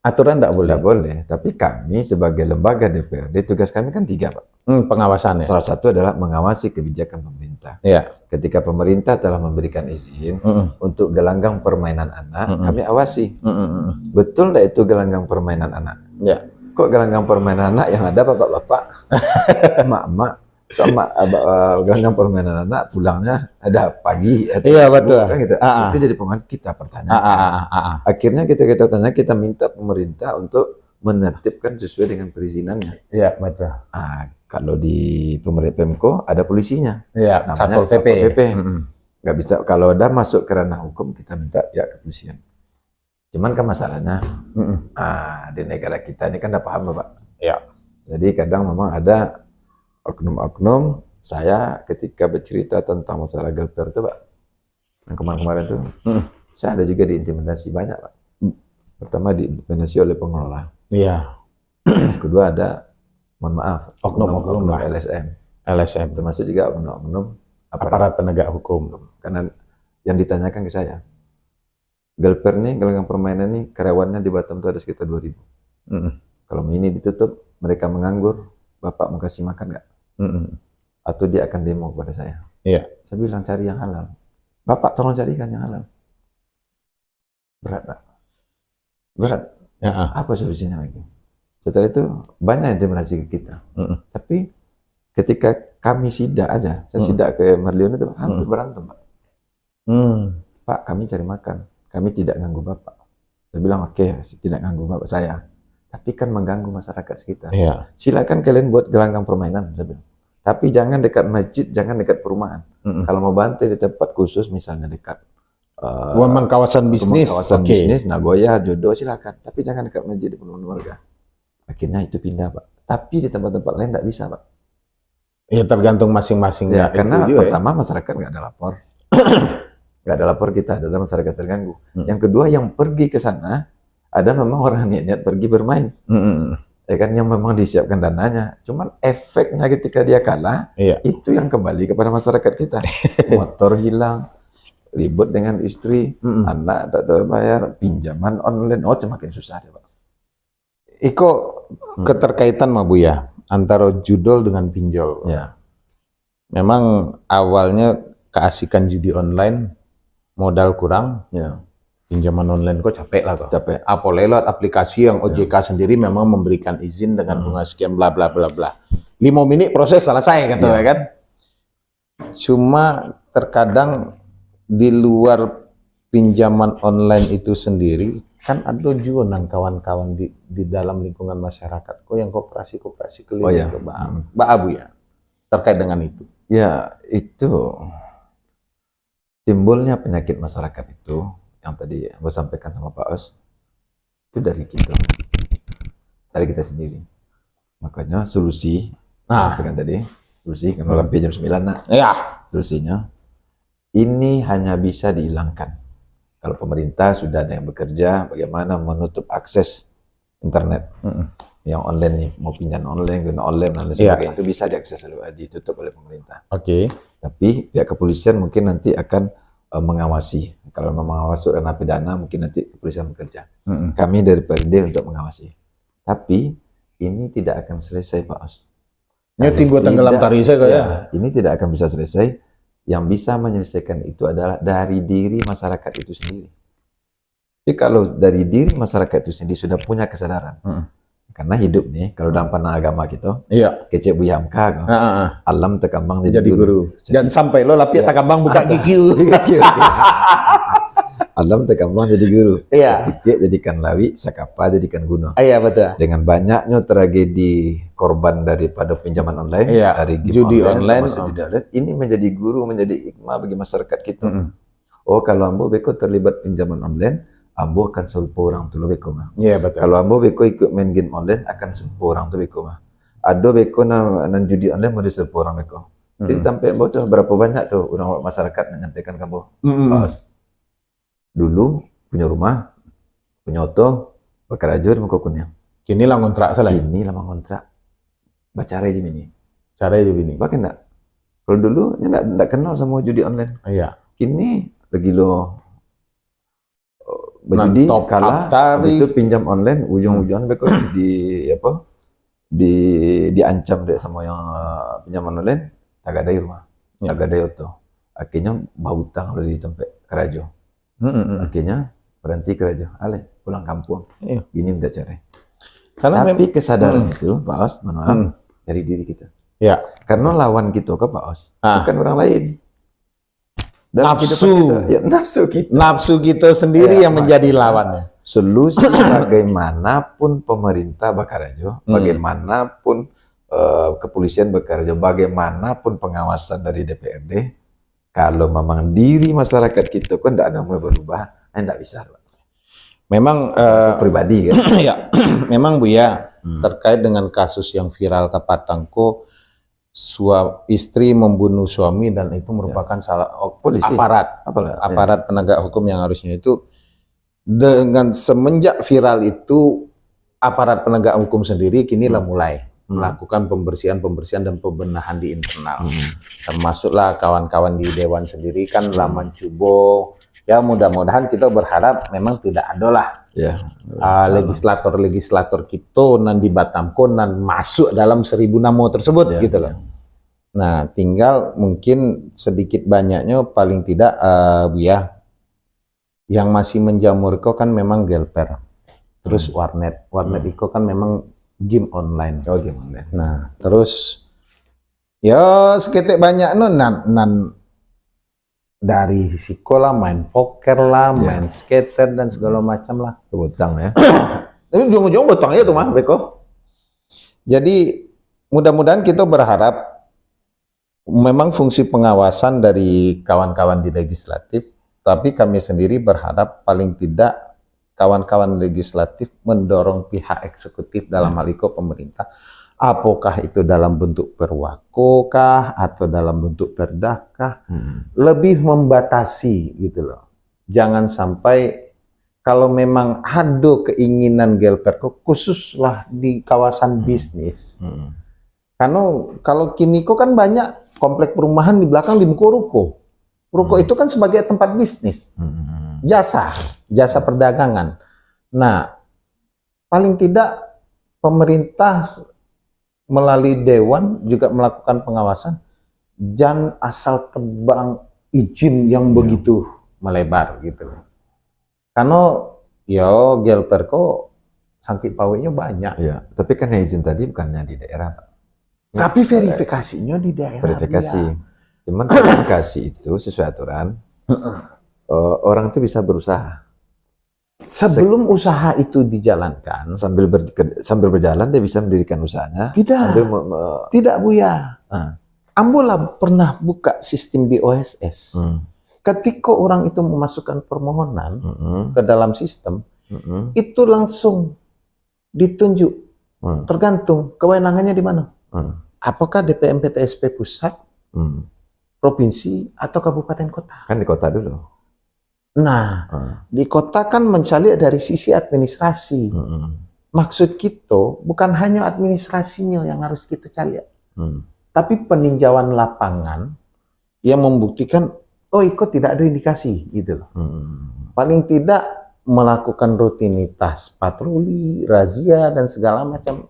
Aturan enggak boleh? Enggak boleh, tapi kami sebagai lembaga DPRD, tugas kami kan 3, Pak. Pengawasannya. Salah satu adalah mengawasi kebijakan pemerintah. Ketika pemerintah telah memberikan izin untuk gelanggang permainan anak, kami awasi. Betul enggak itu gelanggang permainan anak? Kok gelanggang permainan anak yang ada bapak-bapak, emak-emak, gelanggang permainan anak pulangnya ada pagi. Iya betul. Kan gitu. Itu jadi pengawas kita pertanyaan. Akhirnya kita tanya, kita minta pemerintah untuk menertibkan sesuai dengan perizinannya. Iya betul. Kalau di pemerintah Pemko ada polisinya. Iya. Namanya Satpol PP. Nggak bisa kalau ada masuk ke ranah hukum kita minta pihak kepolisian. Cuman kan masalahnya di negara kita ini kan udah paham, Pak. Iya. Jadi kadang memang ada oknum-oknum. Saya ketika bercerita tentang masalah gelper itu, Pak, yang kemarin-kemarin itu, saya ada juga diintimidasi banyak, Pak. Pertama diintimidasi oleh pengelola. Iya. Kedua ada, mohon maaf, oknum-oknum LSM. Termasuk juga oknum-oknum aparat penegak hukum. Karena yang ditanyakan ke saya, gelper nih, gelanggang permainan nih, karyawannya di Batam itu ada sekitar 2.000. Kalau ini ditutup, mereka menganggur, Bapak mau kasih makan nggak? Atau dia akan demo kepada saya. Iya. Saya bilang cari yang halal. Bapak tolong carikan yang halal. Berat, Pak. Berat. Apa solusinya lagi? Setelah itu banyak yang terima ke kita. Tapi ketika kami sidak aja, saya sidak ke Merlion itu hampir berantem, Pak. Pak, kami cari makan, kami tidak ganggu Bapak. Saya bilang oke, tidak ganggu Bapak saya. Tapi kan mengganggu masyarakat sekitar. Silakan kalian buat gelanggang permainan, saya bilang. Tapi jangan dekat masjid, jangan dekat perumahan. Kalau mau bantai di tempat khusus, misalnya dekat memang kawasan bisnis, bisnis, Nagoya, Jodoh, silakan. Tapi jangan dekat masjid di perumahan warga. Akhirnya itu pindah, Pak. Tapi di tempat-tempat lain tidak bisa, Pak. Ya tergantung masing-masing. Ya, karena pertama masyarakat nggak ada lapor. Nggak ada lapor kita, ada masyarakat terganggu. Yang kedua, yang pergi ke sana, ada memang orang niat-niat pergi bermain. Ya kan, yang memang disiapkan dananya. Cuman efeknya ketika dia kalah, itu yang kembali kepada masyarakat kita. Motor hilang, ribut dengan istri, anak tak terbayar, pinjaman online, semakin susah ya, Pak. Iko keterkaitan Mas Buya antara judol dengan pinjol. Ya. Memang awalnya keasikan judi online, modal kurang, pinjaman online kok capek lah kok. Capek. Apa lewat aplikasi yang OJK sendiri memang memberikan izin dengan bunga sekian bla bla bla bla. 5 menit proses selesai gitu ya kan. Cuma terkadang di luar pinjaman online itu sendiri kan ada juga kawan-kawan di dalam lingkungan masyarakat kok yang koperasi keliling ke Mbak Abu ya terkait dengan itu. Ya, itu timbulnya penyakit masyarakat itu yang tadi gue sampaikan sama Pak Os itu dari kita sendiri. Makanya solusi sampaikan tadi, solusi kan malam jam 9 nak. Ya. Solusinya ini hanya bisa dihilangkan kalau pemerintah sudah ada yang bekerja bagaimana menutup akses internet yang online nih, mau pinjam online, guna online dan lain sebagainya itu bisa diakses, ditutup oleh pemerintah. Tapi pihak kepolisian mungkin nanti akan mengawasi. Kalau memang mengawasi ranah pidana mungkin nanti kepolisian bekerja. Kami dari PRD untuk mengawasi. Tapi ini tidak akan selesai, Pak Os. Ini timbul tenggelam tari saya kayak. Ini tidak akan bisa selesai. Yang bisa menyelesaikan itu adalah dari diri masyarakat itu sendiri. Tapi kalau dari diri masyarakat itu sendiri sudah punya kesadaran, karena hidup nih, kalau dalam pandangan agama kita, kecek buyamka, alam tekambang jadi guru. Jangan sampai lo lapis tekambang buka gigi. Alam tekambang jadi guru. Titik jadikan lawi, sakapa jadikan gunung. Iya betul. Dengan banyaknya tragedi korban daripada pinjaman online, dari judi online, ini menjadi guru, menjadi hikmah bagi masyarakat kita. Oh, kalau ambo beko terlibat pinjaman online, ambo akan sulpo orang tu beko mah. Iya betul. Kalau ambo beko ikut main game online, akan sulpo orang tu beko mah. Ado beko nan judi online mau disulpo orang beko. Jadi sampai ambo tuh berapa banyak tuh orang masyarakat menyampaikan ke ambo. Dulu punya rumah, punya auto, bekerja mau kunyah. Kini lah kontrak salah. Kini lah kontrak. Baca aja ini. Cara aja ini. Bahkan enggak. Kalau dulu enggak kenal sama judi online. Kini lagi lo berjudi kalah, habis itu pinjam online, ujung-ujungan beko diancam deh sama yang pinjaman online, tak ada rumah, tak ada auto. Akhirnya bau utang di tempat kerajo. Akhirnya berhenti kerja, pulang kampung. Gini minta cerai. Tapi kesadaran itu, Pak Os, maaf, dari diri kita. Karena lawan kita ke Pak Os, bukan orang lain. Nafsu kita sendiri yang menjadi lawannya. Solusi bagaimanapun pemerintah bekerja, bagaimanapun kepolisian bekerja, bagaimanapun pengawasan dari DPRD, kalau memang diri masyarakat kita kan tidak ada mau berubah, tidak bisa. Memang pribadi kan. Memang Buya terkait dengan kasus yang viral Kapatangko, istri membunuh suami dan itu merupakan salah aparat penegak hukum yang harusnya itu dengan semenjak viral itu aparat penegak hukum sendiri kini lah mulai melakukan pembersihan dan pembenahan di internal. Termasuklah kawan-kawan di Dewan sendiri kan lah mencoba. Ya mudah-mudahan kita berharap memang tidak ada lah legislator kita nan di Batamko nan masuk dalam 1000 nama tersebut gitu loh. Nah tinggal mungkin sedikit banyaknya paling tidak Buya yang masih menjamur kok kan memang gelper. terus warnet. Warnet itu kan memang game online. Oh, game online. Nah, terus ya seketik banyak nan dari sekolah main poker lah, main skater dan segala macam lah. Hutang ya. Tapi ujung-ujung botongnya tuh mah, Beko. Jadi mudah-mudahan kita berharap memang fungsi pengawasan dari kawan-kawan di legislatif, tapi kami sendiri berharap paling tidak kawan-kawan legislatif mendorong pihak eksekutif dalam hal itu pemerintah, apakah itu dalam bentuk perwako kah atau dalam bentuk perda kah, lebih membatasi gitu loh. Jangan sampai kalau memang ada keinginan Gelperko khususlah di kawasan bisnis. Karena kalau kini kok kan banyak komplek perumahan di belakang di muka ruko. Ruko itu kan sebagai tempat bisnis. Jasa perdagangan. Nah, paling tidak pemerintah melalui dewan juga melakukan pengawasan, jangan asal tebang izin yang begitu melebar gitu loh. Karena ya Gelperko sangkit pawainya banyak. Ya, tapi kan izin tadi bukannya di daerah, Pak. Tapi verifikasinya di daerah. Verifikasi. Cuman verifikasi itu sesuai aturan. Orang itu bisa berusaha. Sebelum usaha itu dijalankan, Sambil berjalan dia bisa mendirikan usahanya. Tidak. Sambil tidak Buya. Ambola pernah buka sistem di OSS. Ketika orang itu memasukkan permohonan ke dalam sistem, itu langsung ditunjuk. Tergantung kewenangannya di mana. Apakah DPM PTSP pusat, provinsi, atau kabupaten kota? Kan di kota dulu. Nah, di kota kan mencari dari sisi administrasi. Maksud kita bukan hanya administrasinya yang harus kita cari, tapi peninjauan lapangan yang membuktikan, oh ikut tidak ada indikasi gitu loh. Paling tidak melakukan rutinitas patroli, razia dan segala macam,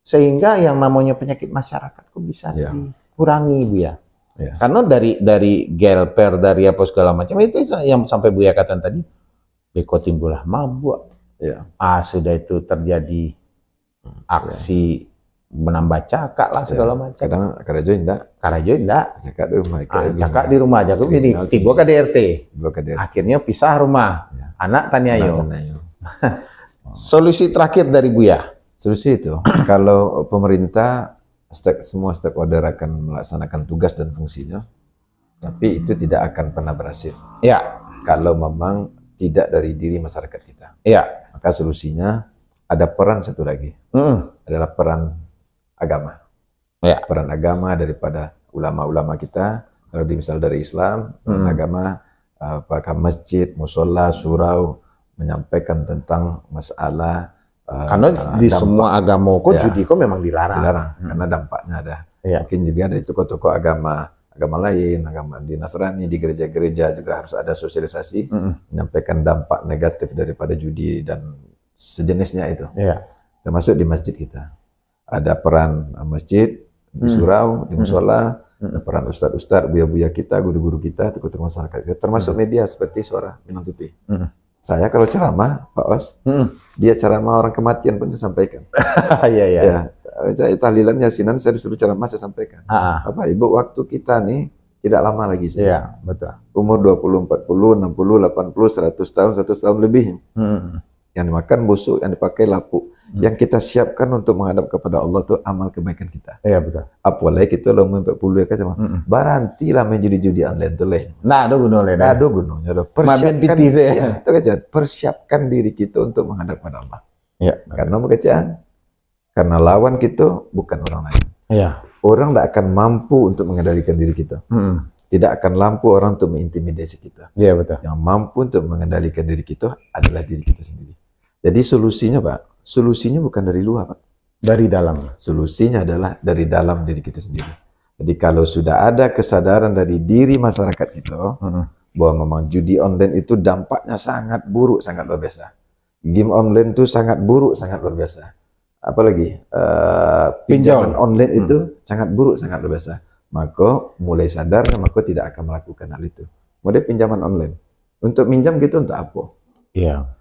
sehingga yang namanya penyakit masyarakat kok bisa dikurangi, Bu ya. Karena dari gelper, dari apa segala macam itu yang sampai Buya katakan tadi, Beko timbullah mabuk. Sudah itu terjadi aksi menambah cakak lah segala macam. Kadang Karajo indah. Cakak di rumah aja. Jadi tiba ke DRT. Akhirnya pisah rumah. Anak tanya yo. Solusi terakhir dari Buya. Solusi itu, kalau pemerintah semua stakeholder akan melaksanakan tugas dan fungsinya, tapi itu tidak akan pernah berhasil. Kalau memang tidak dari diri masyarakat kita. Maka solusinya ada peran satu lagi, adalah peran agama. Peran agama daripada ulama-ulama kita. Kalau misal dari Islam, peran agama, apakah masjid, musola, surau, menyampaikan tentang masalah. Karena di semua agama kok judi kok memang dilarang. Karena dampaknya ada. Mungkin juga ada tokoh-tokoh agama lain, agama di Nasrani, di gereja-gereja juga harus ada sosialisasi, menyampaikan dampak negatif daripada judi dan sejenisnya itu. Termasuk di masjid kita. Ada peran masjid, di surau, di musola, ada peran ustadz-ustadz, buya-buya kita, guru-guru kita, tokoh-tokoh masyarakat kita, termasuk media seperti Suara Minang TV. Saya kalau ceramah, Pak Os, dia ceramah orang kematian pun saya sampaikan. Saya tahlilan yasinan, saya disuruh ceramah, saya sampaikan. Bapak Ibu, waktu kita nih tidak lama lagi. Betul. Umur 20, 40, 60, 80, 100 tahun, 100 tahun lebih. Yang dimakan busuk, yang dipakai lapuk. Yang kita siapkan untuk menghadap kepada Allah itu amal kebaikan kita. Betul. Apalagi kita lo 40 ya kan, barantilah main judi-judi online tuh leh. Nah, ada gunanya. Ada gunanya. Persiapkan diri kita untuk menghadap kepada Allah. Karena karena lawan kita bukan orang lain. Orang tidak akan mampu untuk mengendalikan diri kita. Tidak akan mampu orang untuk mengintimidasi kita. Betul. Yang mampu untuk mengendalikan diri kita adalah diri kita sendiri. Jadi solusinya, Pak, solusinya bukan dari luar, Pak. Dari dalam. Solusinya adalah dari dalam diri kita sendiri. Jadi kalau sudah ada kesadaran dari diri masyarakat itu, bahwa memang judi online itu dampaknya sangat buruk, sangat luar biasa. Game online itu sangat buruk, sangat luar biasa. Apalagi pinjaman online itu sangat buruk, sangat luar biasa. Maka mulai sadar, maka tidak akan melakukan hal itu. Mulai pinjaman online. Untuk minjam gitu untuk apa?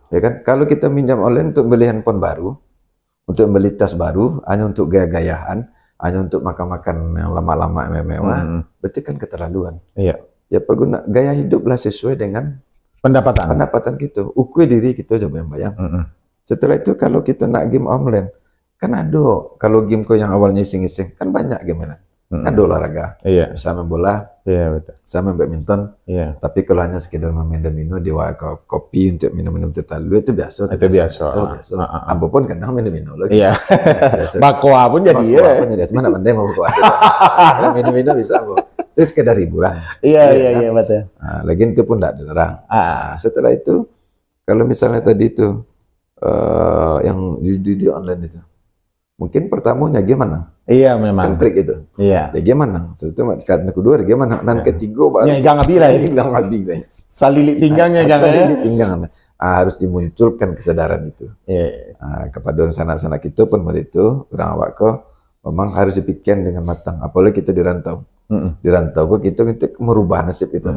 Ya kan? Kalau kita minjam online untuk beli handphone baru, untuk beli tas baru, hanya untuk gaya-gayaan, hanya untuk makan-makan yang lama-lama mewah, berarti kan keterlaluan. Iya. Ya gaya hiduplah sesuai dengan pendapatan kita. Ukur diri kita coba yang bayang. Setelah itu kalau kita nak game online, kan ada. Kalau game kau yang awalnya iseng-iseng, kan banyak game kan. Ada olahraga, Iya. bisa main bola, Iya, betul. bisa main badminton. Iya. Tapi kalau hanya sekedar main minum di warung kopi untuk minum-minum terlalu itu biasa. Itu biasa. Ambo pun kadang minum lagi. Iya. Bakoa pun jadi ya. Bakoa pun jadi. Mana pandai mau bakoa. Kalau minum bisa Ambo. Itu sekedar hiburan. Iya, betul. Nah, lagian itu pun tidak dilarang. Nah, setelah itu, kalau misalnya tadi itu yang judi online itu, mungkin pertamanya gimana? Iya memang. Trik itu. Iya. Ya gimana? Setelah karena kedua gimana? Dan ketiga baru. Ya jangan bilang. Jangan bilang. Salilit pinggangnya jangan. Salilit pinggang. Harus dimunculkan kesadaran itu. Iya. Kepada sanak-sanak kita pun begitu. Orang awak kok memang harus dipikirkan dengan matang. Apalagi kita di rantau. Di rantau kok kita merubah nasib itu.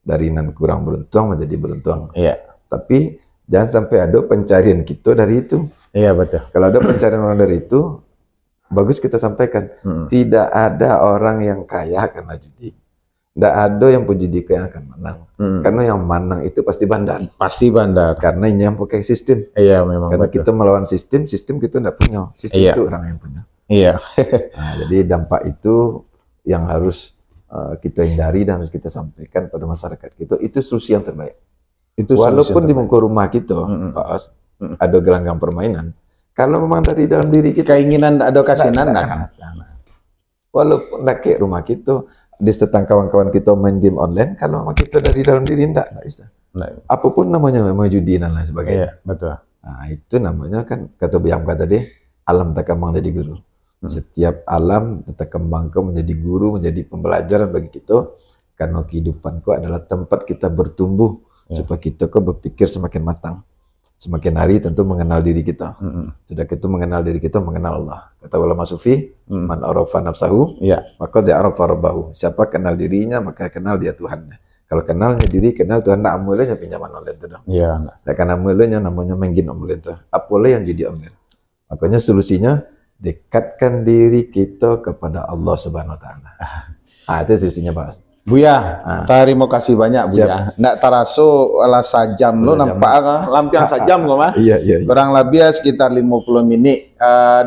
Dari nan kurang beruntung menjadi beruntung. Iya. Tapi jangan sampai ada pencarian kita dari itu. Iya betul. Kalau ada pencarian orang dari itu, bagus kita sampaikan. Tidak ada orang yang kaya karena judi. Tidak ada yang penjudi kaya akan menang. Karena yang menang itu pasti bandar. Pasti bandar. Karena ini yang pakai sistem. Iya memang. Karena betul. Kita melawan sistem kita tidak punya. Sistem itu orang yang punya. Iya. Nah, jadi dampak itu yang harus kita hindari dan harus kita sampaikan pada masyarakat kita. Itu solusi yang terbaik. Itu walaupun di muka rumah kita, Pak Os, ada gelanggang permainan. Kalau memang dari dalam diri kita keinginan ada kasinan kan. Walaupun nak ke rumah kita, di setang kawan-kawan kita main game online, kalau memang kita dari dalam diri tidak bisa. Apapun namanya memang judi dan lain sebagainya. Iya, betul. Nah, itu namanya kan kata Biamka tadi, alam tak kembang jadi guru. Setiap alam tak kembang menjadi guru, menjadi pembelajaran bagi kita. Karena kehidupanku adalah tempat kita bertumbuh supaya kita berpikir semakin matang. Semakin hari tentu mengenal diri kita. Sudah kita mengenal diri kita, mengenal Allah. Kata ulama sufi, man arafa nafsahu, maka dia arafa rabbahu. Siapa kenal dirinya, maka kenal dia Tuhannya. Kalau kenalnya diri, kenal Tuhan, nak amulnya pinjaman online itu dong. Iya. Dan karena amulnya namanya menggin online itu. Apalah yang jadi online. Makanya solusinya, dekatkan diri kita kepada Allah Subhanahu Wa Taala. Itu solusinya Pak. Buya, terima kasih banyak Buya. Nggak taraso ala sajam lo nampak lampiang sajam kok mah. Iya. Kurang lebih sekitar 50 menit.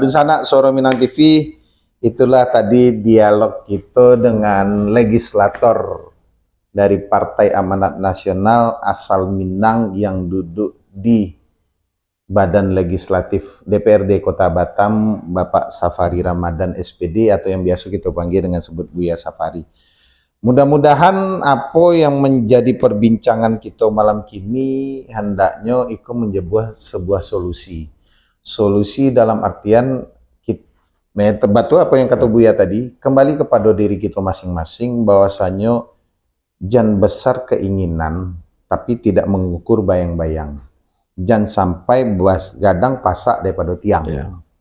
Di sana Suara Minang TV, itulah tadi dialog kita dengan legislator dari Partai Amanat Nasional asal Minang yang duduk di Badan Legislatif DPRD Kota Batam, Bapak Safari Ramadan SPD atau yang biasa kita panggil dengan sebut Buya Safari. Mudah-mudahan apa yang menjadi perbincangan kita malam kini hendaknya itu menjadi sebuah solusi. Solusi dalam artian betul apa yang kata Buya tadi, kembali kepada diri kita masing-masing bahwasanya jangan besar keinginan tapi tidak mengukur bayang-bayang. Jangan sampai gadang pasak daripada tiang.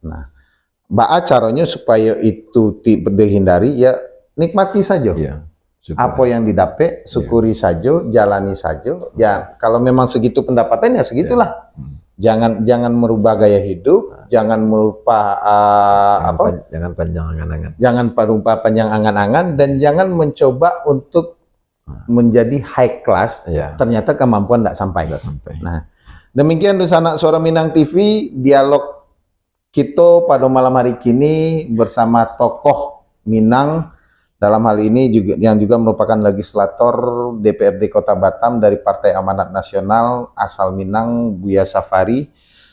Nah, caranya supaya itu tidak dihindari ya nikmati saja. Apa yang didapat, syukuri saja, jalani saja. Ya, kalau memang segitu pendapatan ya segitulah. Jangan merubah gaya hidup, jangan merubah jangan panjang angan-angan. Jangan merubah panjang angan-angan dan jangan mencoba untuk menjadi high class. Ternyata kemampuan tidak sampai. Nah, demikian Sanak Suara Minang TV, dialog kita pada malam hari kini bersama tokoh Minang. Dalam hal ini yang juga merupakan legislator DPRD Kota Batam dari Partai Amanat Nasional asal Minang, Buya Safari.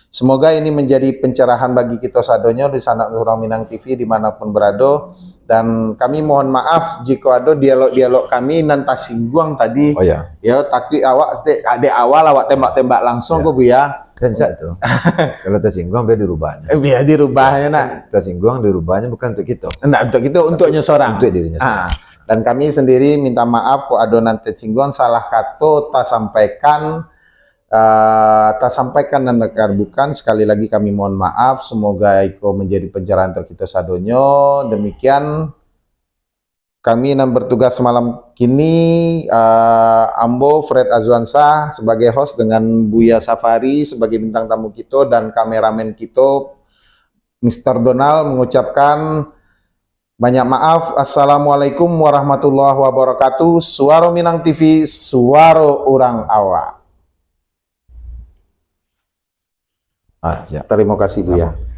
Semoga ini menjadi pencerahan bagi kita sadonya di Sanak Suara Minang TV dimanapun berada. Dan kami mohon maaf jika ada dialog-dialog kami nanti singgung tadi. Ya, tapi awak di awal awak tembak-tembak langsung kok Buya. Kencak itu. Kalau tersinggung biar dirubahnya. Biar dirubahnya nak. Tersinggung dirubahnya bukan untuk kita. Nah, untuk kita, untuknya seorang. Untuk dirinya seorang. Dan kami sendiri minta maaf kok ada nanti tersinggung salah kata tak sampaikan dan bukan. Sekali lagi kami mohon maaf. Semoga itu menjadi pencerahan untuk kita sadonyo. Demikian kami yang bertugas malam kini Ambo Fred Azwansyah sebagai host dengan Buya Safari sebagai bintang tamu kita dan kameramen kita Mr. Donald mengucapkan banyak maaf. Assalamualaikum warahmatullahi wabarakatuh. Suaro Minang TV, suaro orang awak. Siap. Terima kasih Buya. Sama.